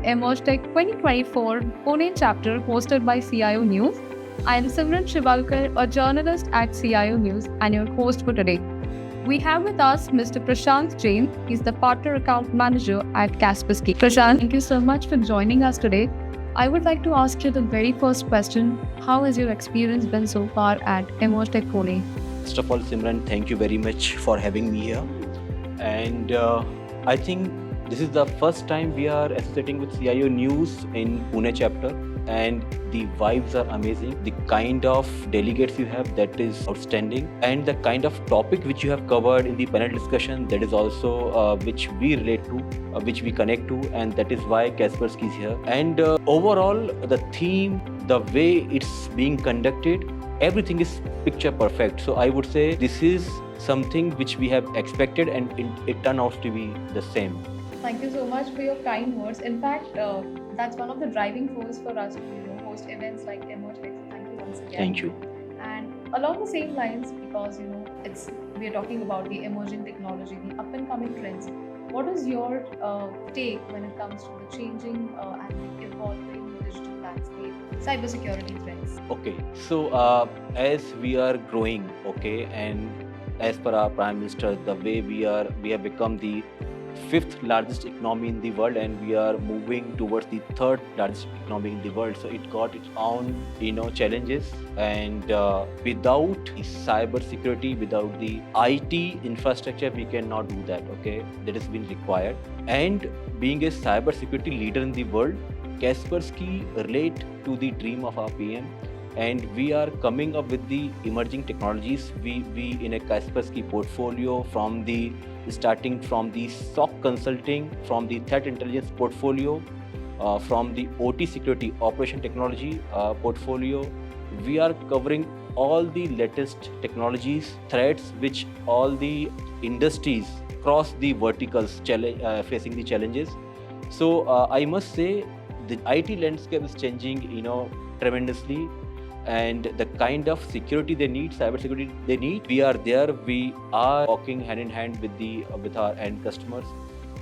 Emerge Tech 2024 Pune chapter hosted by CIO News. I am Simran Shivalkar, a journalist at CIO News and your host for today. We have with us Mr. Prashant Jain. He's the Partner Account Manager at Kaspersky. Prashant, thank you so much for joining us today. I would like to ask you the very first question. How has your experience been so far at Emerge Tech Pune? First of all, Simran, thank you very much for having me here. And I think this is the first time we are associating with CIO News in Pune chapter, and the vibes are amazing. The kind of delegates you have, that is outstanding, and the kind of topic which you have covered in the panel discussion, that is also which we relate to, which we connect to, and that is why Kaspersky is here. And overall, the theme, the way it's being conducted, everything is picture perfect. So I would say this is something which we have expected, and it turned out to be the same. Thank you so much for your kind words. In fact, that's one of the driving forces for us to host events like Emerge Tech. So thank you once again. Thank you. And along the same lines, because we are talking about the emerging technology, the up and coming trends. What is your take when it comes to the changing and the evolving digital landscape, cybersecurity trends? Okay, so as we are growing, okay, and as per our Prime Minister, the way we have become the fifth largest economy in the world, and we are moving towards the third largest economy in the world. So it got its own, challenges, and without the cyber security, without the IT infrastructure, we cannot do that. Okay, that has been required. And being a cyber security leader in the world, Kaspersky relate to the dream of our PM, and we are coming up with the emerging technologies. We in a Kaspersky portfolio, starting from the SOC consulting, from the threat intelligence portfolio, from the OT security operation technology portfolio, we are covering all the latest technologies, threats which all the industries across the verticals facing the challenges. So I must say the IT landscape is changing, tremendously, and the kind of security they need, cyber security they need, we are there. We are walking hand in hand with our end customers.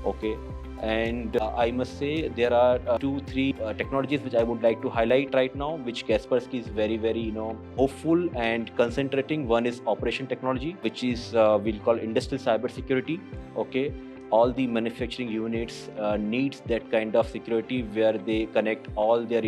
Okay, and I must say there are 2-3 technologies which I would like to highlight right now, which Kaspersky is very hopeful and concentrating. One is operation technology, which is we'll call industrial cyber security. Okay, all the manufacturing units needs that kind of security where they connect all their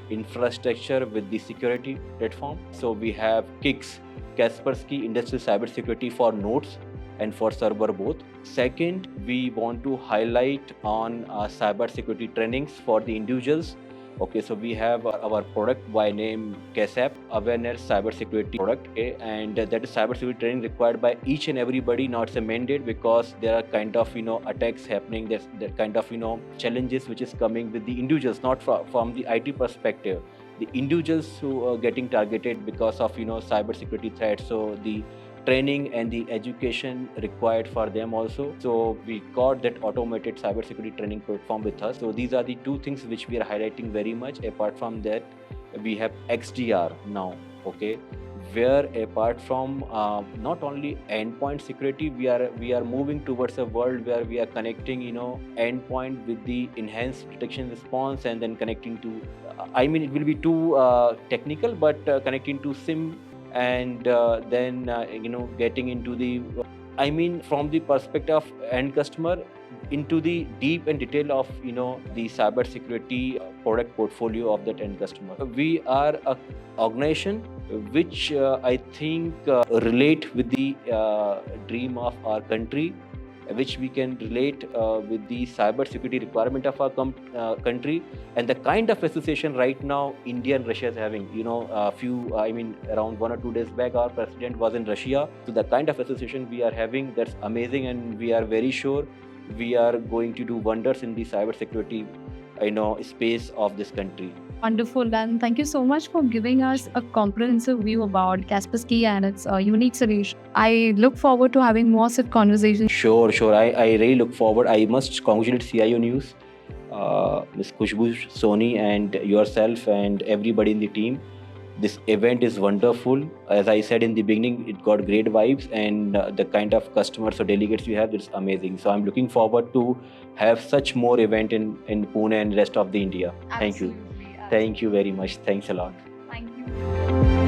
infrastructure with the security platform. So we have KICS, Kaspersky Industrial Cyber Security, for nodes and for server both. Second, we want to highlight on cyber security trainings for the individuals. Okay, so we have our product by name KSAP, Awareness Cyber Security product, okay? And that is cyber security training required by each and everybody. Now it's a mandate because there are kind of attacks happening. There's that kind of challenges which is coming with the individuals, not from the IT perspective. The individuals who are getting targeted because of cyber security threats. So the training and the education required for them also. So we got that automated cybersecurity training platform with us. So these are the two things which we are highlighting very much. Apart from that, we have XDR now, okay, where apart from not only endpoint security, we are moving towards a world where we are connecting endpoint with the enhanced detection response, and then connecting to it will be too technical, but connecting to SIM, and then getting into the from the perspective of end customer, into the deep and detail of the cyber security product portfolio of that end customer. We are a organization which I think relate with the dream of our country, which we can relate with the cyber security requirement of our country, and the kind of association right now India and Russia is having. Around 1 or 2 days back, our president was in Russia. So the kind of association we are having, that's amazing, and we are very sure we are going to do wonders in the cyber security space of this country. Wonderful, and thank you so much for giving us a comprehensive view about Kaspersky and its unique solution. I look forward to having more such conversations. Sure. I really look forward. I must congratulate CIO News, Ms. Khushbu Soni, and yourself and everybody in the team This event is wonderful. As I said in the beginning, it got great vibes, and the kind of customers or delegates we have, it's amazing. So I'm looking forward to have such more event in Pune and rest of the India. Thank you. Absolutely. Thank you very much. Thanks a lot. Thank you.